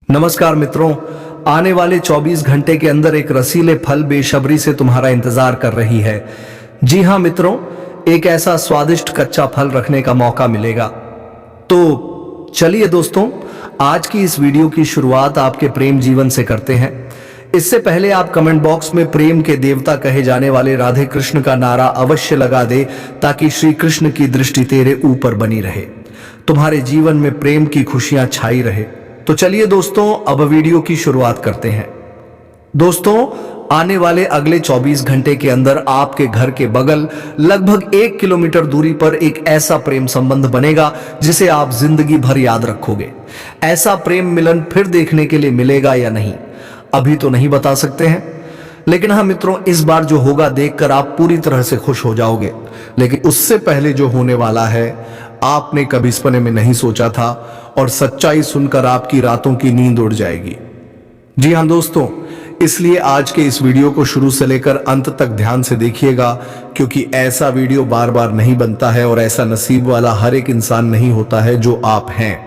नमस्कार मित्रों, आने वाले 24 घंटे के अंदर एक रसीले फल बेसब्री से तुम्हारा इंतजार कर रही है। जी हां मित्रों, एक ऐसा स्वादिष्ट कच्चा फल रखने का मौका मिलेगा। तो चलिए दोस्तों, आज की इस वीडियो की शुरुआत आपके प्रेम जीवन से करते हैं। इससे पहले आप कमेंट बॉक्स में प्रेम के देवता कहे जाने वाले राधे कृष्ण का नारा अवश्य लगा दे, ताकि श्री कृष्ण की दृष्टि तेरे ऊपर बनी रहे, तुम्हारे जीवन में प्रेम की खुशियां छाई रहे। तो चलिए दोस्तों, अब वीडियो की शुरुआत करते हैं। दोस्तों, आने वाले अगले 24 घंटे के अंदर आपके घर के बगल लगभग 1 किलोमीटर दूरी पर एक ऐसा प्रेम संबंध बनेगा जिसे आप जिंदगी भर याद रखोगे। ऐसा प्रेम मिलन फिर देखने के लिए मिलेगा या नहीं, अभी तो नहीं बता सकते हैं, लेकिन हाँ मित्रों, इस बार जो होगा देखकर आप पूरी तरह से खुश हो जाओगे। लेकिन उससे पहले जो होने वाला है, आपने कभी सपने में नहीं सोचा था, और सच्चाई सुनकर आपकी रातों की नींद उड़ जाएगी। जी हां दोस्तों, इसलिए आज के इस वीडियो को शुरू से लेकर अंत तक ध्यान से देखिएगा, क्योंकि ऐसा वीडियो बार बार नहीं बनता है और ऐसा नसीब वाला हर एक इंसान नहीं होता है जो आप हैं।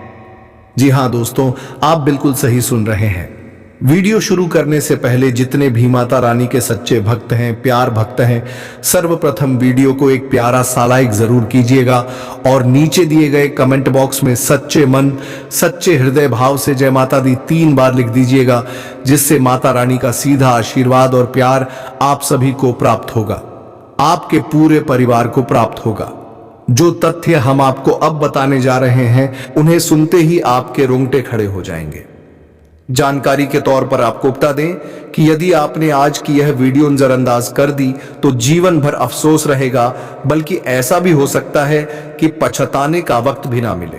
जी हां दोस्तों, आप बिल्कुल सही सुन रहे हैं। वीडियो शुरू करने से पहले जितने भी माता रानी के सच्चे भक्त हैं, प्यार भक्त हैं, सर्वप्रथम वीडियो को एक प्यारा सा लाइक जरूर कीजिएगा और नीचे दिए गए कमेंट बॉक्स में सच्चे मन सच्चे हृदय भाव से जय माता दी 3 बार लिख दीजिएगा, जिससे माता रानी का सीधा आशीर्वाद और प्यार आप सभी को प्राप्त होगा, आपके पूरे परिवार को प्राप्त होगा। जो तथ्य हम आपको अब बताने जा रहे हैं, उन्हें सुनते ही आपके रोंगटे खड़े हो जाएंगे। जानकारी के तौर पर आपको बता दें कि यदि आपने आज की यह वीडियो नजरअंदाज कर दी तो जीवन भर अफसोस रहेगा, बल्कि ऐसा भी हो सकता है कि पछताने का वक्त भी ना मिले।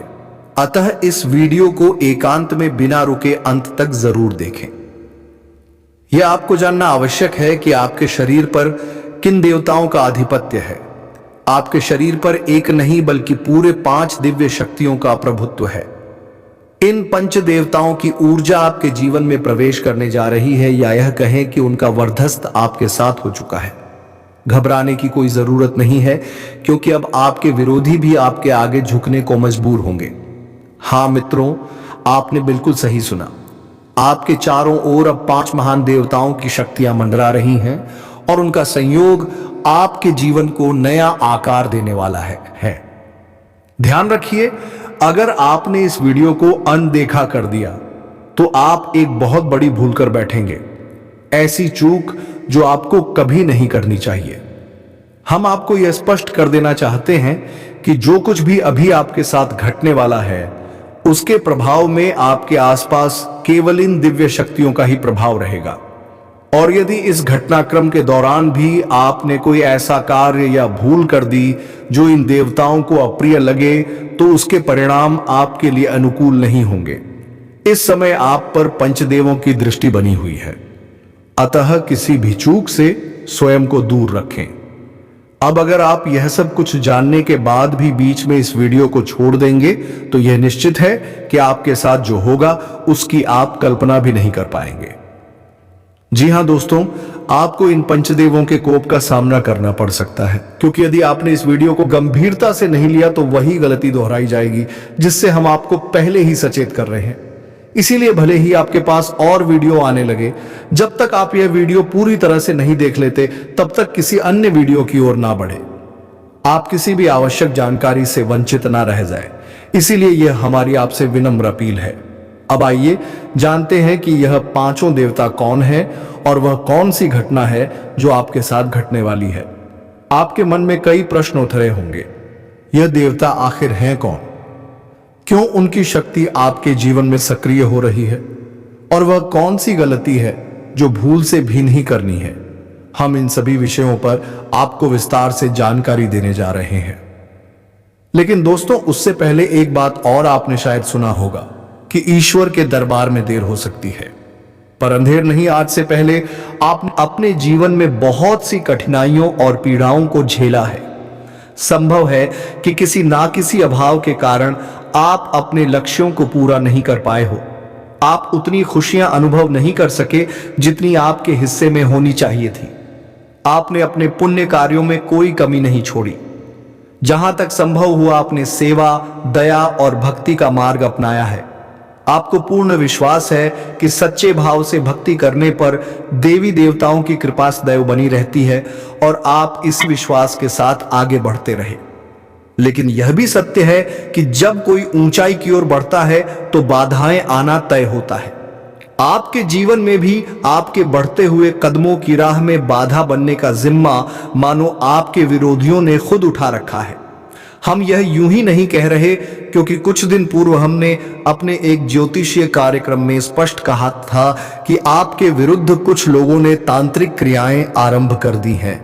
अतः इस वीडियो को एकांत में बिना रुके अंत तक जरूर देखें। यह आपको जानना आवश्यक है कि आपके शरीर पर किन देवताओं का आधिपत्य है। आपके शरीर पर एक नहीं बल्कि पूरे 5 दिव्य शक्तियों का प्रभुत्व है। इन पंच देवताओं की ऊर्जा आपके जीवन में प्रवेश करने जा रही है, या यह कहें कि उनका वर्धस्त आपके साथ हो चुका है। घबराने की कोई जरूरत नहीं है, क्योंकि अब आपके विरोधी भी आपके आगे झुकने को मजबूर होंगे। हां मित्रों, आपने बिल्कुल सही सुना। आपके चारों ओर अब 5 महान देवताओं की शक्तियां मंडरा रही हैं, और उनका संयोग आपके जीवन को नया आकार देने वाला है। ध्यान रखिए, अगर आपने इस वीडियो को अनदेखा कर दिया तो आप एक बहुत बड़ी भूल कर बैठेंगे, ऐसी चूक जो आपको कभी नहीं करनी चाहिए। हम आपको यह स्पष्ट कर देना चाहते हैं कि जो कुछ भी अभी आपके साथ घटने वाला है, उसके प्रभाव में आपके आसपास केवल इन दिव्य शक्तियों का ही प्रभाव रहेगा। और यदि इस घटनाक्रम के दौरान भी आपने कोई ऐसा कार्य या भूल कर दी जो इन देवताओं को अप्रिय लगे, तो उसके परिणाम आपके लिए अनुकूल नहीं होंगे। इस समय आप पर पंचदेवों की दृष्टि बनी हुई है, अतः किसी भी चूक से स्वयं को दूर रखें। अब अगर आप यह सब कुछ जानने के बाद भी बीच में इस वीडियो को छोड़ देंगे, तो यह निश्चित है कि आपके साथ जो होगा उसकी आप कल्पना भी नहीं कर पाएंगे। जी हां दोस्तों, आपको इन पंचदेवों के कोप का सामना करना पड़ सकता है, क्योंकि यदि आपने इस वीडियो को गंभीरता से नहीं लिया तो वही गलती दोहराई जाएगी, जिससे हम आपको पहले ही सचेत कर रहे हैं। इसीलिए भले ही आपके पास और वीडियो आने लगे, जब तक आप यह वीडियो पूरी तरह से नहीं देख लेते, तब तक किसी अन्य वीडियो की ओर ना बढ़े। आप किसी भी आवश्यक जानकारी से वंचित ना रह जाए, इसीलिए यह हमारी आपसे विनम्र अपील है। अब आइए जानते हैं कि यह 5 देवता कौन है और वह कौन सी घटना है जो आपके साथ घटने वाली है। आपके मन में कई प्रश्न उठे होंगे। यह देवता आखिर हैं कौन? क्यों उनकी शक्ति आपके जीवन में सक्रिय हो रही है? और वह कौन सी गलती है जो भूल से भी नहीं करनी है? हम इन सभी विषयों पर आपको विस्तार से जानकारी देने जा रहे हैं। लेकिन दोस्तों, उससे पहले एक बात और आपने शायद सुना होगा कि ईश्वर के दरबार में देर हो सकती है, पर अंधेर नहीं। आज से पहले आपने अपने जीवन में बहुत सी कठिनाइयों और पीड़ाओं को झेला है। संभव है कि किसी ना किसी अभाव के कारण आप अपने लक्ष्यों को पूरा नहीं कर पाए हो। आप उतनी खुशियां अनुभव नहीं कर सके जितनी आपके हिस्से में होनी चाहिए थी। आपने अपने पुण्य कार्यों में कोई कमी नहीं छोड़ी। जहां तक संभव हुआ आपने सेवा, दया और भक्ति का मार्ग अपनाया है। आपको पूर्ण विश्वास है कि सच्चे भाव से भक्ति करने पर देवी देवताओं की कृपा सदैव बनी रहती है और आप इस विश्वास के साथ आगे बढ़ते रहे। लेकिन यह भी सत्य है कि जब कोई ऊंचाई की ओर बढ़ता है तो बाधाएं आना तय होता है। आपके जीवन में भी आपके बढ़ते हुए कदमों की राह में बाधा बनने का जिम्मा मानो आपके विरोधियों ने खुद उठा रखा है। हम यह यूं ही नहीं कह रहे, क्योंकि कुछ दिन पूर्व हमने अपने एक ज्योतिषीय कार्यक्रम में स्पष्ट कहा था कि आपके विरुद्ध कुछ लोगों ने तांत्रिक क्रियाएं आरंभ कर दी हैं,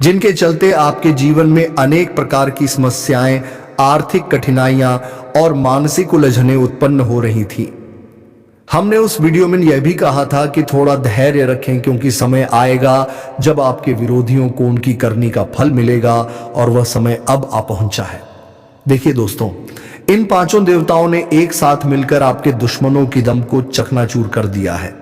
जिनके चलते आपके जीवन में अनेक प्रकार की समस्याएं, आर्थिक कठिनाइयां और मानसिक उलझनें उत्पन्न हो रही थी। हमने उस वीडियो में यह भी कहा था कि थोड़ा धैर्य रखें, क्योंकि समय आएगा जब आपके विरोधियों को उनकी करनी का फल मिलेगा और वह समय अब आ पहुंचा है। देखिए दोस्तों, इन पांचों देवताओं ने एक साथ मिलकर आपके दुश्मनों की दम को चकनाचूर कर दिया है।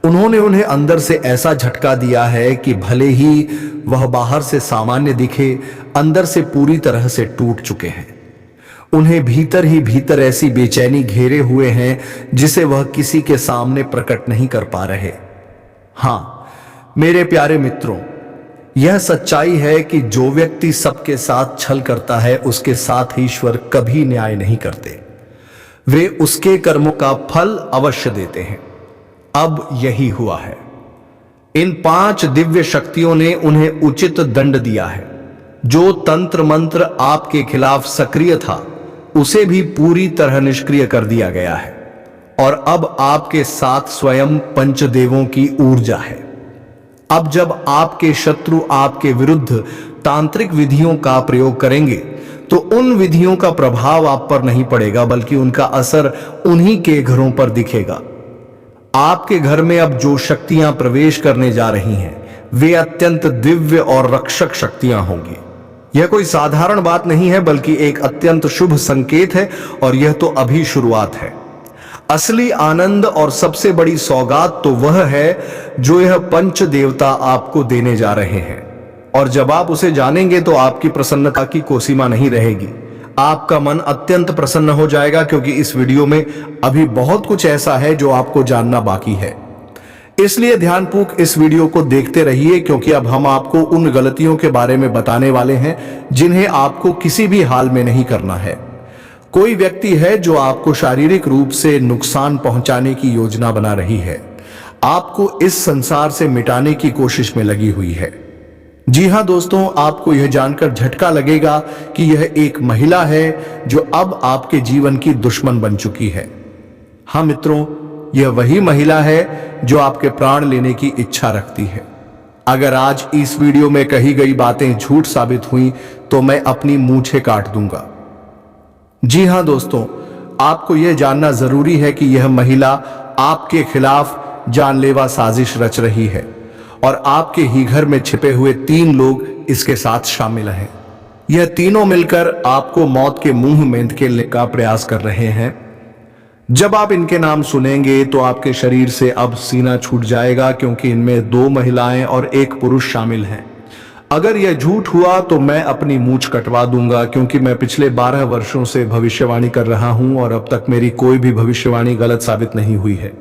उन्होंने उन्हें अंदर से ऐसा झटका दिया है कि भले ही वह बाहर से सामान्य दिखे, अंदर से पूरी तरह से टूट चुके हैं। उन्हें भीतर ही भीतर ऐसी बेचैनी घेरे हुए हैं जिसे वह किसी के सामने प्रकट नहीं कर पा रहे। हां मेरे प्यारे मित्रों, यह सच्चाई है कि जो व्यक्ति सबके साथ छल करता है उसके साथ ईश्वर कभी न्याय नहीं करते। वे उसके कर्मों का फल अवश्य देते हैं। अब यही हुआ है। इन 5 दिव्य शक्तियों ने उन्हें उचित दंड दिया है। जो तंत्र मंत्र आपके खिलाफ सक्रिय था उसे भी पूरी तरह निष्क्रिय कर दिया गया है और अब आपके साथ स्वयं पंचदेवों की ऊर्जा है। अब जब आपके शत्रु आपके विरुद्ध तांत्रिक विधियों का प्रयोग करेंगे तो उन विधियों का प्रभाव आप पर नहीं पड़ेगा, बल्कि उनका असर उन्हीं के घरों पर दिखेगा। आपके घर में अब जो शक्तियां प्रवेश करने जा रही हैं वे अत्यंत दिव्य और रक्षक शक्तियां होंगी। यह कोई साधारण बात नहीं है, बल्कि एक अत्यंत शुभ संकेत है और यह तो अभी शुरुआत है। असली आनंद और सबसे बड़ी सौगात तो वह है जो यह पंच देवता आपको देने जा रहे हैं, और जब आप उसे जानेंगे तो आपकी प्रसन्नता की कोई सीमा नहीं रहेगी। आपका मन अत्यंत प्रसन्न हो जाएगा, क्योंकि इस वीडियो में अभी बहुत कुछ ऐसा है जो आपको जानना बाकी है। इसलिए ध्यानपूर्वक इस वीडियो को देखते रहिए, क्योंकि अब हम आपको उन गलतियों के बारे में बताने वाले हैं जिन्हें आपको किसी भी हाल में नहीं करना है। कोई व्यक्ति है जो आपको शारीरिक रूप से नुकसान पहुंचाने की योजना बना रही है, आपको इस संसार से मिटाने की कोशिश में लगी हुई है। जी हां दोस्तों, आपको यह जानकर झटका लगेगा कि यह एक महिला है जो अब आपके जीवन की दुश्मन बन चुकी है। हाँ मित्रों, यह वही महिला है जो आपके प्राण लेने की इच्छा रखती है। अगर आज इस वीडियो में कही गई बातें झूठ साबित हुई तो मैं अपनी मूंछें काट दूंगा। जी हां दोस्तों, आपको यह जानना जरूरी है कि यह महिला आपके खिलाफ जानलेवा साजिश रच रही है और आपके ही घर में छिपे हुए 3 लोग इसके साथ शामिल हैं। यह तीनों मिलकर आपको मौत के मुंह में धकेलने का प्रयास कर रहे हैं। जब आप इनके नाम सुनेंगे तो आपके शरीर से अब सीना छूट जाएगा, क्योंकि इनमें 2 महिलाएं और 1 पुरुष शामिल हैं। अगर यह झूठ हुआ तो मैं अपनी मूंछ कटवा दूंगा, क्योंकि मैं पिछले 12 वर्षों से भविष्यवाणी कर रहा हूं और अब तक मेरी कोई भी भविष्यवाणी गलत साबित नहीं हुई है।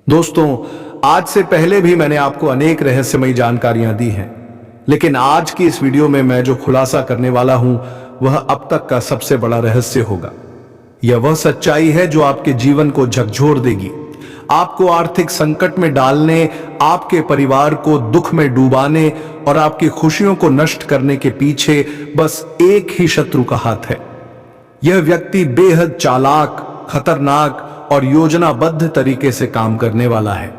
दोस्तों, आज से पहले भी मैंने आपको अनेक रहस्यमयी जानकारियां दी हैं, लेकिन आज की इस वीडियो में मैं जो खुलासा करने वाला हूं वह अब तक का सबसे बड़ा रहस्य होगा। यह वह सच्चाई है जो आपके जीवन को झकझोर देगी, आपको आर्थिक संकट में डालने, आपके परिवार को दुख में डुबाने और आपकी खुशियों को नष्ट करने के पीछे बस एक ही शत्रु का हाथ है। यह व्यक्ति बेहद चालाक, खतरनाक और योजनाबद्ध तरीके से काम करने वाला है।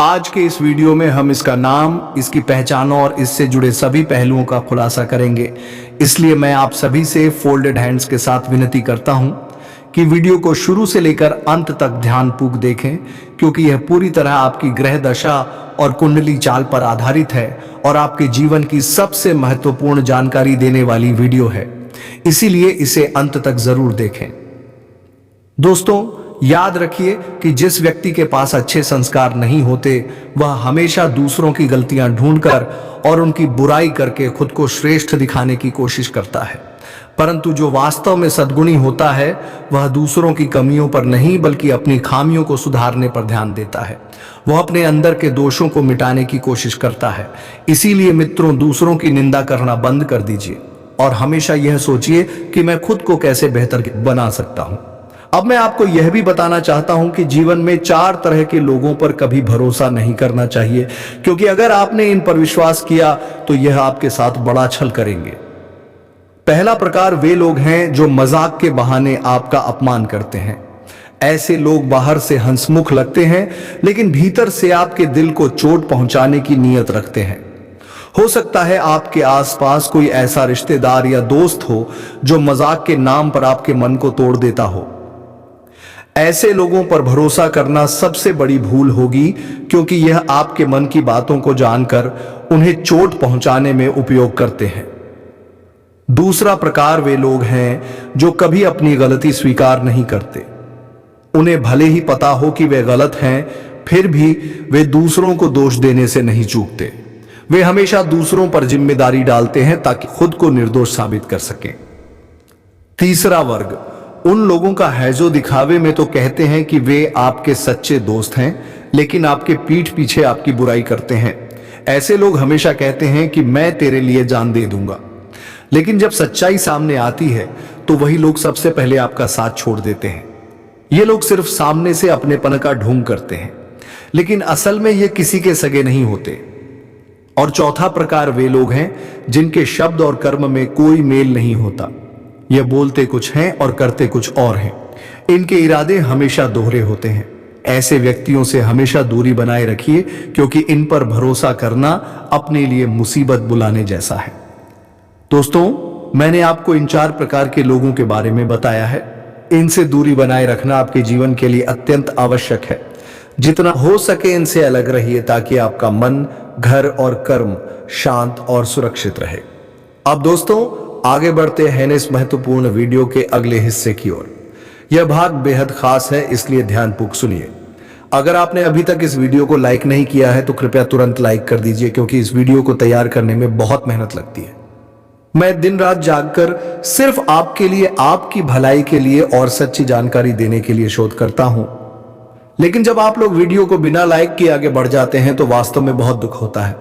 आज के इस वीडियो में हम इसका नाम, इसकी पहचान और इससे जुड़े सभी पहलुओं का खुलासा करेंगे। इसलिए मैं आप सभी से फोल्डेड हैंड्स के साथ विनती करता हूं कि वीडियो को शुरू से लेकर अंत तक ध्यानपूर्वक देखें, क्योंकि यह पूरी तरह आपकी ग्रह दशा और कुंडली चाल पर आधारित है और आपके जीवन की सबसे महत्वपूर्ण जानकारी देने वाली वीडियो है। इसीलिए इसे अंत तक जरूर देखें। दोस्तों, याद रखिए कि जिस व्यक्ति के पास अच्छे संस्कार नहीं होते वह हमेशा दूसरों की गलतियां ढूंढकर और उनकी बुराई करके खुद को श्रेष्ठ दिखाने की कोशिश करता है। परंतु जो वास्तव में सद्गुणी होता है वह दूसरों की कमियों पर नहीं बल्कि अपनी खामियों को सुधारने पर ध्यान देता है। वह अपने अंदर के दोषों को मिटाने की कोशिश करता है। इसीलिए मित्रों, दूसरों की निंदा करना बंद कर दीजिए और हमेशा यह सोचिए कि मैं खुद को कैसे बेहतर बना सकता हूं। अब मैं आपको यह भी बताना चाहता हूं कि जीवन में 4 तरह के लोगों पर कभी भरोसा नहीं करना चाहिए, क्योंकि अगर आपने इन पर विश्वास किया तो यह आपके साथ बड़ा छल करेंगे। पहला प्रकार वे लोग हैं जो मजाक के बहाने आपका अपमान करते हैं। ऐसे लोग बाहर से हंसमुख लगते हैं, लेकिन भीतर से आपके दिल को चोट पहुंचाने की नीयत रखते हैं। हो सकता है आपके आसपास कोई ऐसा रिश्तेदार या दोस्त हो जो मजाक के नाम पर आपके मन को तोड़ देता हो। ऐसे लोगों पर भरोसा करना सबसे बड़ी भूल होगी, क्योंकि यह आपके मन की बातों को जानकर उन्हें चोट पहुंचाने में उपयोग करते हैं। दूसरा प्रकार वे लोग हैं जो कभी अपनी गलती स्वीकार नहीं करते। उन्हें भले ही पता हो कि वे गलत हैं, फिर भी वे दूसरों को दोष देने से नहीं चूकते। वे हमेशा दूसरों पर जिम्मेदारी डालते हैं ताकि खुद को निर्दोष साबित कर सकें। तीसरा वर्ग उन लोगों का है जो दिखावे में तो कहते हैं कि वे आपके सच्चे दोस्त हैं, लेकिन आपके पीठ पीछे आपकी बुराई करते हैं। ऐसे लोग हमेशा कहते हैं कि मैं तेरे लिए जान दे दूंगा, लेकिन जब सच्चाई सामने आती है तो वही लोग सबसे पहले आपका साथ छोड़ देते हैं। ये लोग सिर्फ सामने से अपनेपन का ढोंग करते हैं, लेकिन असल में ये किसी के सगे नहीं होते। और चौथा प्रकार वे लोग हैं जिनके शब्द और कर्म में कोई मेल नहीं होता। ये बोलते कुछ हैं और करते कुछ और हैं। इनके इरादे हमेशा दोहरे होते हैं। ऐसे व्यक्तियों से हमेशा दूरी बनाए रखिए, क्योंकि इन पर भरोसा करना अपने लिए मुसीबत बुलाने जैसा है। दोस्तों, मैंने आपको इन 4 प्रकार के लोगों के बारे में बताया है। इनसे दूरी बनाए रखना आपके जीवन के लिए अत्यंत आवश्यक है। जितना हो सके इनसे अलग रहिए, ताकि आपका मन, घर और कर्म शांत और सुरक्षित रहे। अब दोस्तों, आगे बढ़ते हैं इस महत्वपूर्ण वीडियो के अगले हिस्से की ओर। यह भाग बेहद खास है, इसलिए ध्यानपूर्वक सुनिए। अगर आपने अभी तक इस वीडियो को लाइक नहीं किया है तो कृपया तुरंत लाइक कर दीजिए, क्योंकि इस वीडियो को तैयार करने में बहुत मेहनत लगती है। मैं दिन रात जागकर सिर्फ आपके लिए, आपकी भलाई के लिए और सच्ची जानकारी देने के लिए शोध करता हूं। लेकिन जब आप लोग वीडियो को बिना लाइक किए आगे बढ़ जाते हैं तो वास्तव में बहुत दुख होता है।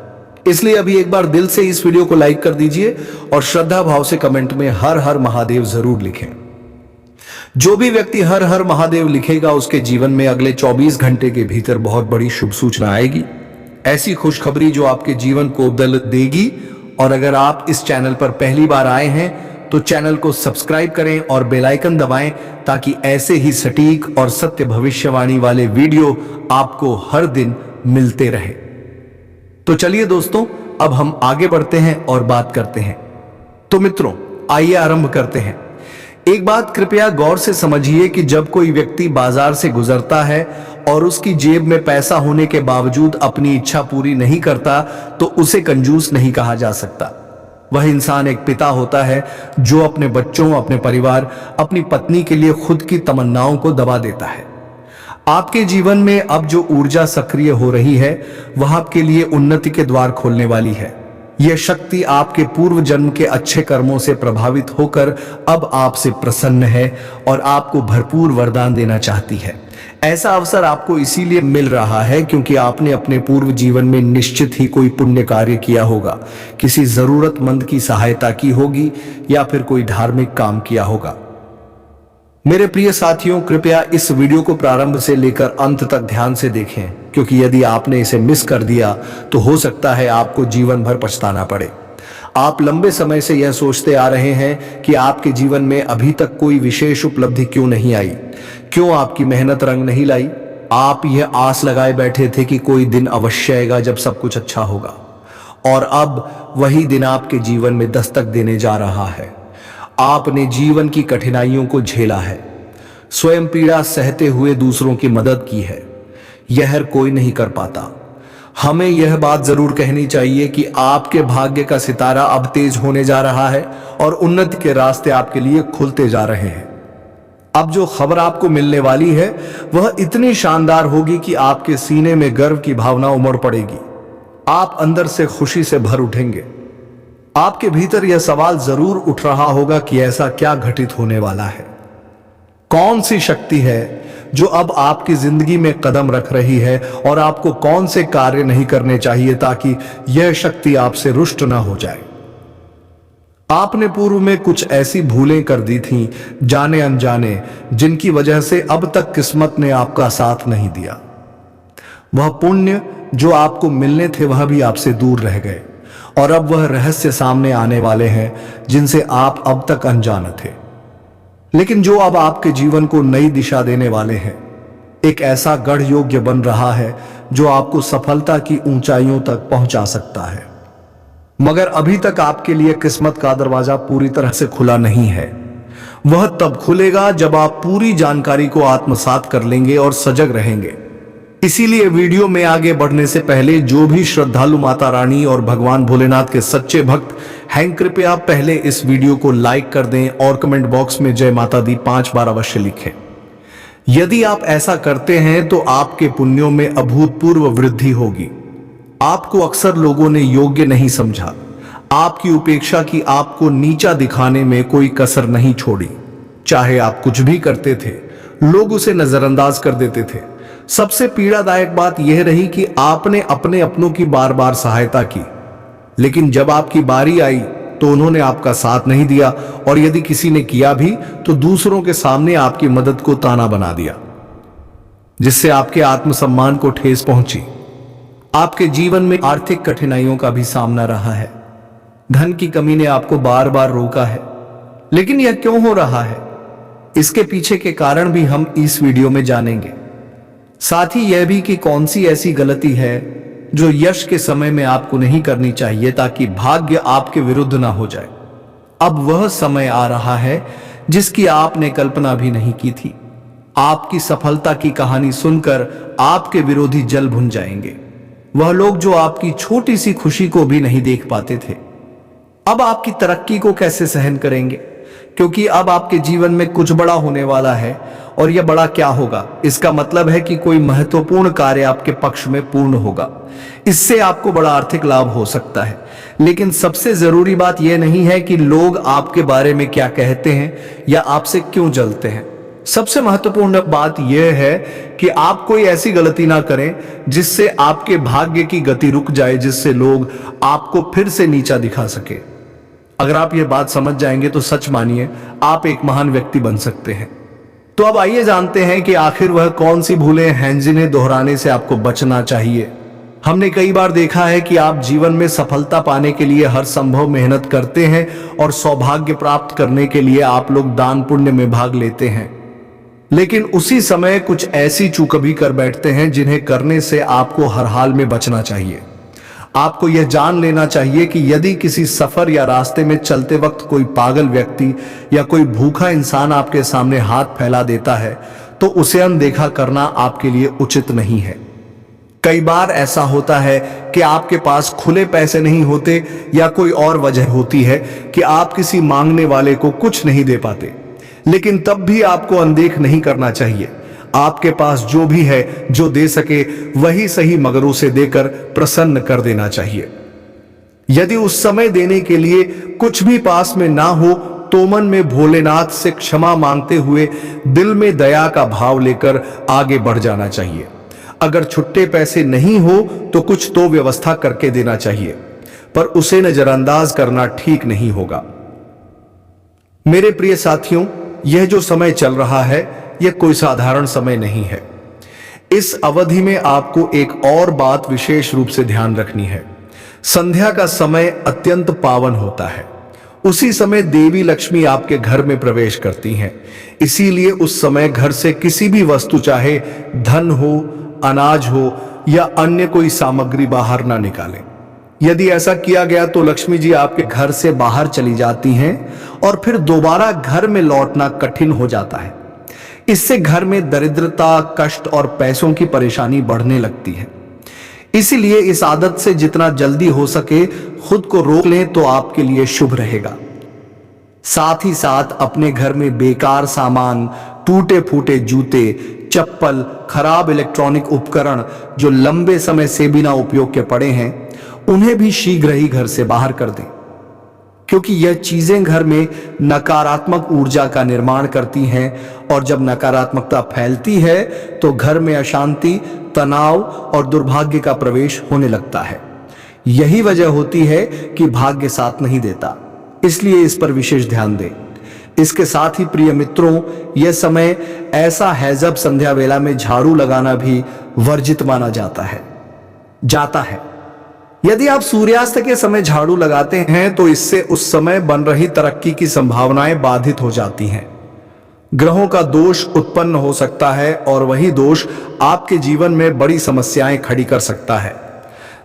इसलिए अभी एक बार दिल से इस वीडियो को लाइक कर दीजिए और श्रद्धा भाव से कमेंट में हर हर महादेव जरूर लिखें। जो भी व्यक्ति हर हर महादेव लिखेगा उसके जीवन में अगले 24 घंटे के भीतर बहुत बड़ी शुभ सूचना आएगी। ऐसी खुशखबरी जो आपके जीवन को बदल देगी। और अगर आप इस चैनल पर पहली बार आए हैं तो चैनल को सब्सक्राइब करें और बेल आइकन दबाएं, ताकि ऐसे ही सटीक और सत्य भविष्यवाणी वाले वीडियो आपको हर दिन मिलते रहे। तो चलिए दोस्तों, अब हम आगे बढ़ते हैं और बात करते हैं। तो मित्रों, आइए आरंभ करते हैं। एक बात कृपया गौर से समझिए कि जब कोई व्यक्ति बाजार से गुजरता है और उसकी जेब में पैसा होने के बावजूद अपनी इच्छा पूरी नहीं करता तो उसे कंजूस नहीं कहा जा सकता। वह इंसान एक पिता होता है जो अपने बच्चों, अपने परिवार, अपनी पत्नी के लिए खुद की तमन्नाओं को दबा देता है। आपके जीवन में अब जो ऊर्जा सक्रिय हो रही है वह आपके लिए उन्नति के द्वार खोलने वाली है। यह शक्ति आपके पूर्व जन्म के अच्छे कर्मों से प्रभावित होकर अब आपसे प्रसन्न है और आपको भरपूर वरदान देना चाहती है। ऐसा अवसर आपको इसीलिए मिल रहा है क्योंकि आपने अपने पूर्व जीवन में निश्चित ही कोई पुण्य कार्य किया होगा, किसी जरूरतमंद की सहायता की होगी या फिर कोई धार्मिक काम किया होगा। मेरे प्रिय साथियों, कृपया इस वीडियो को प्रारंभ से लेकर अंत तक ध्यान से देखें, क्योंकि यदि आपने इसे मिस कर दिया तो हो सकता है आपको जीवन भर पछताना पड़े। आप लंबे समय से यह सोचते आ रहे हैं कि आपके जीवन में अभी तक कोई विशेष उपलब्धि क्यों नहीं आई, क्यों आपकी मेहनत रंग नहीं लाई। आप यह आस लगाए बैठे थे कि कोई दिन अवश्य आएगा जब सब कुछ अच्छा होगा, और अब वही दिन आपके जीवन में दस्तक देने जा रहा है। आपने जीवन की कठिनाइयों को झेला है, स्वयं पीड़ा सहते हुए दूसरों की मदद की है। यह हर कोई नहीं कर पाता। हमें यह बात जरूर कहनी चाहिए कि आपके भाग्य का सितारा अब तेज होने जा रहा है और उन्नति के रास्ते आपके लिए खुलते जा रहे हैं। अब जो खबर आपको मिलने वाली है वह इतनी शानदार होगी कि आपके सीने में गर्व की भावना उमड़ पड़ेगी। आप अंदर से खुशी से भर उठेंगे। आपके भीतर यह सवाल जरूर उठ रहा होगा कि ऐसा क्या घटित होने वाला है। कौन सी शक्ति है जो अब आपकी जिंदगी में कदम रख रही है और आपको कौन से कार्य नहीं करने चाहिए ताकि यह शक्ति आपसे रुष्ट ना हो जाए। आपने पूर्व में कुछ ऐसी भूलें कर दी थीं, जाने अनजाने, जिनकी वजह से अब तक किस्मत ने आपका साथ नहीं दिया। वह पुण्य जो आपको मिलने थे वह भी आपसे दूर रह गए और अब वह रहस्य सामने आने वाले हैं जिनसे आप अब तक अनजान थे, लेकिन जो अब आपके जीवन को नई दिशा देने वाले हैं। एक ऐसा गढ़ योग्य बन रहा है जो आपको सफलता की ऊंचाइयों तक पहुंचा सकता है, मगर अभी तक आपके लिए किस्मत का दरवाजा पूरी तरह से खुला नहीं है। वह तब खुलेगा जब आप पूरी जानकारी को आत्मसात कर लेंगे और सजग रहेंगे। इसीलिए वीडियो में आगे बढ़ने से पहले जो भी श्रद्धालु माता रानी और भगवान भोलेनाथ के सच्चे भक्त हैं, कृपया पहले इस वीडियो को लाइक कर दें और कमेंट बॉक्स में जय माता दी 5 बार अवश्य लिखें। यदि आप ऐसा करते हैं तो आपके पुण्यों में अभूतपूर्व वृद्धि होगी। आपको अक्सर लोगों ने योग्य नहीं समझा, आपकी उपेक्षा की, आपको नीचा दिखाने में कोई कसर नहीं छोड़ी। चाहे आप कुछ भी करते थे, लोग उसे नजरअंदाज कर देते थे। सबसे पीड़ादायक बात यह रही कि आपने अपने अपनों की बार बार सहायता की, लेकिन जब आपकी बारी आई तो उन्होंने आपका साथ नहीं दिया, और यदि किसी ने किया भी तो दूसरों के सामने आपकी मदद को ताना बना दिया, जिससे आपके आत्मसम्मान को ठेस पहुंची। आपके जीवन में आर्थिक कठिनाइयों का भी सामना रहा है। धन की कमी ने आपको बार बार रोका है, लेकिन यह क्यों हो रहा है, इसके पीछे के कारण भी हम इस वीडियो में जानेंगे। साथ ही यह भी कि कौन सी ऐसी गलती है जो यश के समय में आपको नहीं करनी चाहिए ताकि भाग्य आपके विरुद्ध ना हो जाए। अब वह समय आ रहा है जिसकी आपने कल्पना भी नहीं की थी। आपकी सफलता की कहानी सुनकर आपके विरोधी जल भुन जाएंगे। वह लोग जो आपकी छोटी सी खुशी को भी नहीं देख पाते थे, अब आपकी तरक्की को कैसे सहन करेंगे, क्योंकि अब आपके जीवन में कुछ बड़ा होने वाला है। और यह बड़ा क्या होगा, इसका मतलब है कि कोई महत्वपूर्ण कार्य आपके पक्ष में पूर्ण होगा। इससे आपको बड़ा आर्थिक लाभ हो सकता है। लेकिन सबसे जरूरी बात यह नहीं है कि लोग आपके बारे में क्या कहते हैं या आपसे क्यों जलते हैं। सबसे महत्वपूर्ण बात यह है कि आप कोई ऐसी गलती ना करें जिससे आपके भाग्य की गति रुक जाए, जिससे लोग आपको फिर से नीचा दिखा सके। अगर आप यह बात समझ जाएंगे तो सच मानिए आप एक महान व्यक्ति बन सकते हैं। तो अब आइए जानते हैं कि आखिर वह कौन सी भूलें हैं जिन्हें दोहराने से आपको बचना चाहिए। हमने कई बार देखा है कि आप जीवन में सफलता पाने के लिए हर संभव मेहनत करते हैं और सौभाग्य प्राप्त करने के लिए आप लोग दान पुण्य में भाग लेते हैं, लेकिन उसी समय कुछ ऐसी चूक भी कर बैठते हैं जिन्हें करने से आपको हर हाल में बचना चाहिए। आपको यह जान लेना चाहिए कि यदि किसी सफर या रास्ते में चलते वक्त कोई पागल व्यक्ति या कोई भूखा इंसान आपके सामने हाथ फैला देता है तो उसे अनदेखा करना आपके लिए उचित नहीं है। कई बार ऐसा होता है कि आपके पास खुले पैसे नहीं होते या कोई और वजह होती है कि आप किसी मांगने वाले को कुछ नहीं दे पाते, लेकिन तब भी आपको अनदेख नहीं करना चाहिए। आपके पास जो भी है, जो दे सके वही सही, मगर उसे देकर प्रसन्न कर देना चाहिए। यदि उस समय देने के लिए कुछ भी पास में ना हो तो मन में भोलेनाथ से क्षमा मांगते हुए दिल में दया का भाव लेकर आगे बढ़ जाना चाहिए। अगर छुट्टे पैसे नहीं हो तो कुछ तो व्यवस्था करके देना चाहिए, पर उसे नजरअंदाज करना ठीक नहीं होगा। मेरे प्रिय साथियों, यह जो समय चल रहा है यह कोई साधारण समय नहीं है। इस अवधि में आपको एक और बात विशेष रूप से ध्यान रखनी है। संध्या का समय अत्यंत पावन होता है। उसी समय देवी लक्ष्मी आपके घर में प्रवेश करती हैं। इसीलिए उस समय घर से किसी भी वस्तु, चाहे धन हो, अनाज हो या अन्य कोई सामग्री बाहर ना निकालें। यदि ऐसा किया गया तो लक्ष्मी जी आपके घर से बाहर चली जाती हैं और फिर दोबारा घर में लौटना कठिन हो जाता है। इससे घर में दरिद्रता, कष्ट और पैसों की परेशानी बढ़ने लगती है। इसीलिए इस आदत से जितना जल्दी हो सके खुद को रोक लें तो आपके लिए शुभ रहेगा। साथ ही साथ अपने घर में बेकार सामान, टूटे फूटे जूते, चप्पल, खराब इलेक्ट्रॉनिक उपकरण जो लंबे समय से बिना उपयोग के पड़े हैं, उन्हें भी शीघ्र ही घर से बाहर कर दें। क्योंकि यह चीजें घर में नकारात्मक ऊर्जा का निर्माण करती हैं और जब नकारात्मकता फैलती है तो घर में अशांति, तनाव और दुर्भाग्य का प्रवेश होने लगता है। यही वजह होती है कि भाग्य साथ नहीं देता, इसलिए इस पर विशेष ध्यान दें। इसके साथ ही प्रिय मित्रों, यह समय ऐसा है जब संध्या वेला में झाड़ू लगाना भी वर्जित माना जाता है। यदि आप सूर्यास्त के समय झाड़ू लगाते हैं तो इससे उस समय बन रही तरक्की की संभावनाएं बाधित हो जाती हैं। ग्रहों का दोष उत्पन्न हो सकता है और वही दोष आपके जीवन में बड़ी समस्याएं खड़ी कर सकता है,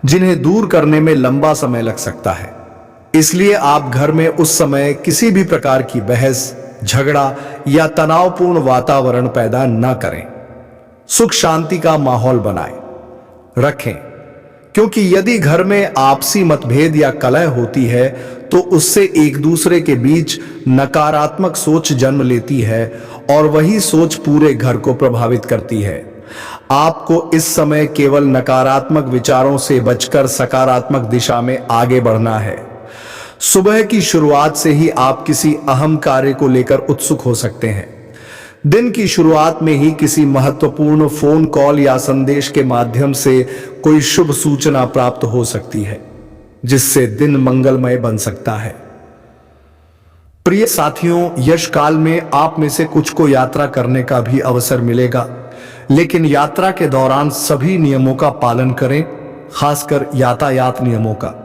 जिन्हें दूर करने में लंबा समय लग सकता है। इसलिए आप घर में उस समय किसी भी प्रकार की बहस, झगड़ा या तनावपूर्ण वातावरण पैदा न करें। सुख शांति का माहौल बनाए रखें, क्योंकि यदि घर में आपसी मतभेद या कलह होती है तो उससे एक दूसरे के बीच नकारात्मक सोच जन्म लेती है और वही सोच पूरे घर को प्रभावित करती है। आपको इस समय केवल नकारात्मक विचारों से बचकर सकारात्मक दिशा में आगे बढ़ना है। सुबह की शुरुआत से ही आप किसी अहम कार्य को लेकर उत्सुक हो सकते हैं। दिन की शुरुआत में ही किसी महत्वपूर्ण फोन कॉल या संदेश के माध्यम से कोई शुभ सूचना प्राप्त हो सकती है, जिससे दिन मंगलमय बन सकता है। प्रिय साथियों, यश काल में आप में से कुछ को यात्रा करने का भी अवसर मिलेगा, लेकिन यात्रा के दौरान सभी नियमों का पालन करें, खासकर यातायात नियमों का।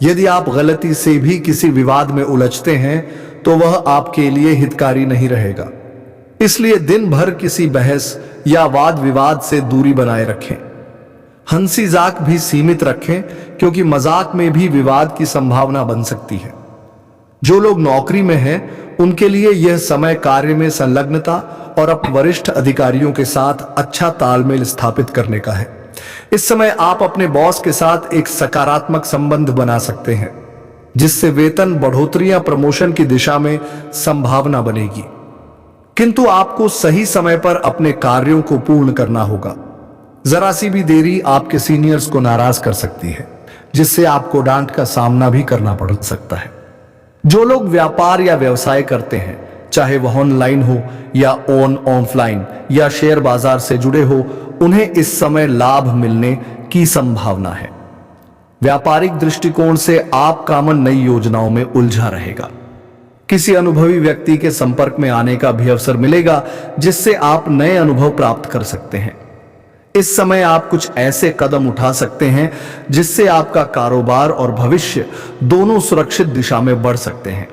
यदि आप गलती से भी किसी विवाद में उलझते हैं तो वह आपके लिए हितकारी नहीं रहेगा। इसलिए दिन भर किसी बहस या वाद विवाद से दूरी बनाए रखें। हंसी मजाक भी सीमित रखें, क्योंकि मजाक में भी विवाद की संभावना बन सकती है। जो लोग नौकरी में हैं, उनके लिए यह समय कार्य में संलग्नता और अपने वरिष्ठ अधिकारियों के साथ अच्छा तालमेल स्थापित करने का है। इस समय आप अपने बॉस के साथ एक सकारात्मक संबंध बना सकते हैं, जिससे वेतन बढ़ोतरी या प्रमोशन की दिशा में संभावना बनेगी। किंतु आपको सही समय पर अपने कार्यों को पूर्ण करना होगा। जरा सी भी देरी आपके सीनियर्स को नाराज कर सकती है, जिससे आपको डांट का सामना भी करना पड़ सकता है। जो लोग व्यापार या व्यवसाय करते हैं, चाहे वह ऑनलाइन हो या ऑफलाइन या शेयर बाजार से जुड़े हो, उन्हें इस समय लाभ मिलने की संभावना है। व्यापारिक दृष्टिकोण से आप कामन नई योजनाओं में उलझा रहेगा। किसी अनुभवी व्यक्ति के संपर्क में आने का भी अवसर मिलेगा, जिससे आप नए अनुभव प्राप्त कर सकते हैं। इस समय आप कुछ ऐसे कदम उठा सकते हैं जिससे आपका कारोबार और भविष्य दोनों सुरक्षित दिशा में बढ़ सकते हैं।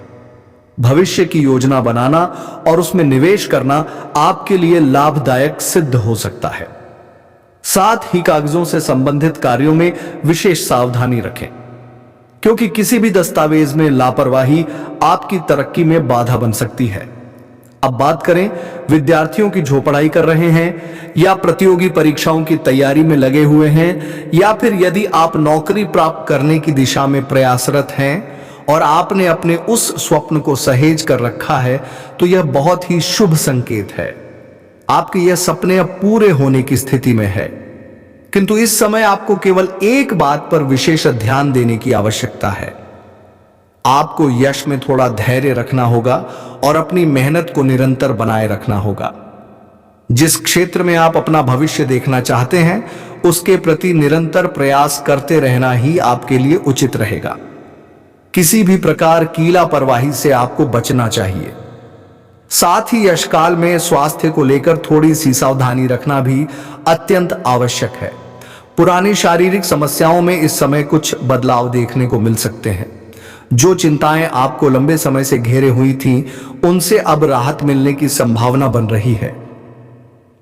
भविष्य की योजना बनाना और उसमें निवेश करना आपके लिए लाभदायक सिद्ध हो सकता है। साथ ही कागजों से संबंधित कार्यों में विशेष सावधानी रखें, क्योंकि किसी भी दस्तावेज में लापरवाही आपकी तरक्की में बाधा बन सकती है। अब बात करें विद्यार्थियों की जो पढ़ाई कर रहे हैं या प्रतियोगी परीक्षाओं की तैयारी में लगे हुए हैं, या फिर यदि आप नौकरी प्राप्त करने की दिशा में प्रयासरत हैं और आपने अपने उस स्वप्न को सहेज कर रखा है, तो यह बहुत ही शुभ संकेत है। आपके यह सपने अब पूरे होने की स्थिति में है। किंतु इस समय आपको केवल एक बात पर विशेष ध्यान देने की आवश्यकता है। आपको यश में थोड़ा धैर्य रखना होगा और अपनी मेहनत को निरंतर बनाए रखना होगा। जिस क्षेत्र में आप अपना भविष्य देखना चाहते हैं, उसके प्रति निरंतर प्रयास करते रहना ही आपके लिए उचित रहेगा। किसी भी प्रकार की लापरवाही से आपको बचना चाहिए। साथ ही यशकाल में स्वास्थ्य को लेकर थोड़ी सी सावधानी रखना भी अत्यंत आवश्यक है। पुरानी शारीरिक समस्याओं में इस समय कुछ बदलाव देखने को मिल सकते हैं। जो चिंताएं आपको लंबे समय से घेरे हुई थीं, उनसे अब राहत मिलने की संभावना बन रही है।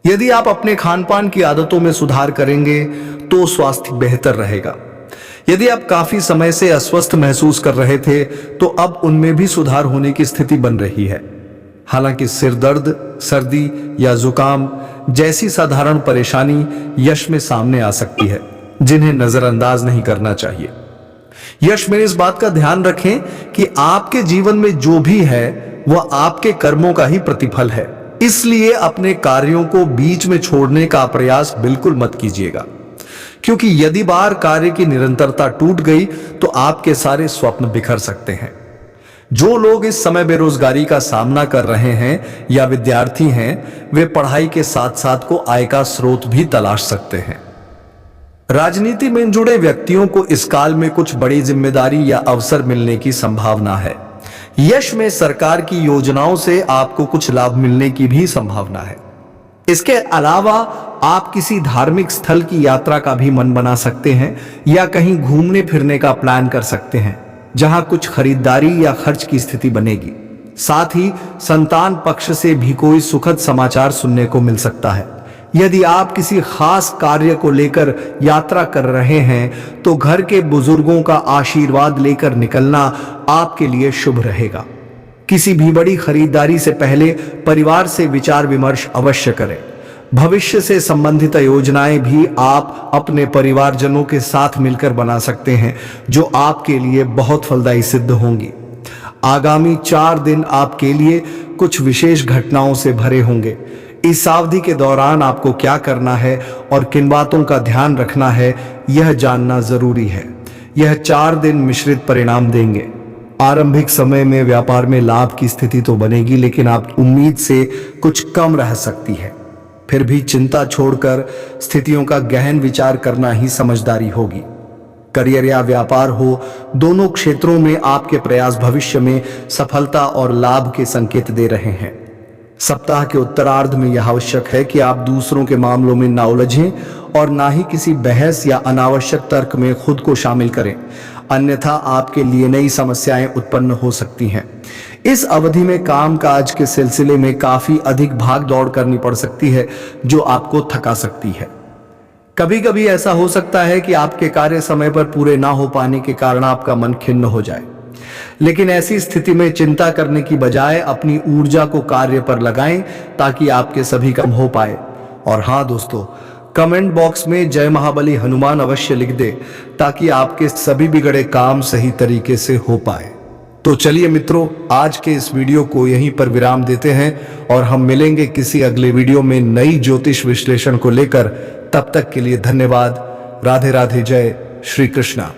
यदि आप अपने खान पान की आदतों में सुधार करेंगे तो स्वास्थ्य बेहतर रहेगा। यदि आप काफी समय से अस्वस्थ महसूस कर रहे थे, तो अब उनमें भी सुधार होने की स्थिति बन रही है। हालांकि सिर दर्द, सर्दी या जुकाम जैसी साधारण परेशानी यश में सामने आ सकती है, जिन्हें नजरअंदाज नहीं करना चाहिए। यश में इस बात का ध्यान रखें कि आपके जीवन में जो भी है वह आपके कर्मों का ही प्रतिफल है। इसलिए अपने कार्यों को बीच में छोड़ने का प्रयास बिल्कुल मत कीजिएगा, क्योंकि यदि बार कार्य की निरंतरता टूट गई तो आपके सारे स्वप्न बिखर सकते हैं। जो लोग इस समय बेरोजगारी का सामना कर रहे हैं या विद्यार्थी हैं, वे पढ़ाई के साथ साथ को आय का स्रोत भी तलाश सकते हैं। राजनीति में जुड़े व्यक्तियों को इस काल में कुछ बड़ी जिम्मेदारी या अवसर मिलने की संभावना है। यश में सरकार की योजनाओं से आपको कुछ लाभ मिलने की भी संभावना है। इसके अलावा आप किसी धार्मिक स्थल की यात्रा का भी मन बना सकते हैं या कहीं घूमने फिरने का प्लान कर सकते हैं जहां कुछ खरीदारी या खर्च की स्थिति बनेगी। साथ ही संतान पक्ष से भी कोई सुखद समाचार सुनने को मिल सकता है। यदि आप किसी खास कार्य को लेकर यात्रा कर रहे हैं तो घर के बुजुर्गों का आशीर्वाद लेकर निकलना आपके लिए शुभ रहेगा। किसी भी बड़ी खरीदारी से पहले परिवार से विचार विमर्श अवश्य करें। भविष्य से संबंधित योजनाएं भी आप अपने परिवारजनों के साथ मिलकर बना सकते हैं जो आपके लिए बहुत फलदायी सिद्ध होंगी। आगामी 4 दिन आपके लिए कुछ विशेष घटनाओं से भरे होंगे। इस अवधि के दौरान आपको क्या करना है और किन बातों का ध्यान रखना है, यह जानना जरूरी है। यह 4 दिन मिश्रित परिणाम देंगे। आरंभिक समय में व्यापार में लाभ की स्थिति तो बनेगी, लेकिन आप उम्मीद से कुछ कम रह सकती है। फिर भी चिंता छोड़कर स्थितियों का गहन विचार करना ही समझदारी होगी। करियर या व्यापार हो, दोनों क्षेत्रों में आपके प्रयास भविष्य में सफलता और लाभ के संकेत दे रहे हैं। सप्ताह के उत्तरार्ध में यह आवश्यक है कि आप दूसरों के मामलों में ना उलझें और ना ही किसी बहस या अनावश्यक तर्क में खुद को शामिल करें, अन्यथा आपके लिए नई समस्याएं उत्पन्न हो सकती हैं। इस अवधि में कामकाज के सिलसिले में काफी अधिक भाग दौड़ करनी पड़ सकती है जो आपको थका सकती है। कभी कभी ऐसा हो सकता है कि आपके कार्य समय पर पूरे ना हो पाने के कारण आपका मन खिन्न हो जाए, लेकिन ऐसी स्थिति में चिंता करने की बजाय अपनी ऊर्जा को कार्य पर लगाएं ताकि आपके सभी काम हो पाए। और हाँ दोस्तों, कमेंट बॉक्स में जय महाबली हनुमान अवश्य लिख दे ताकि आपके सभी बिगड़े काम सही तरीके से हो पाए। तो चलिए मित्रों, आज के इस वीडियो को यहीं पर विराम देते हैं और हम मिलेंगे किसी अगले वीडियो में नई ज्योतिष विश्लेषण को लेकर। तब तक के लिए धन्यवाद। राधे राधे। जय श्री कृष्णा।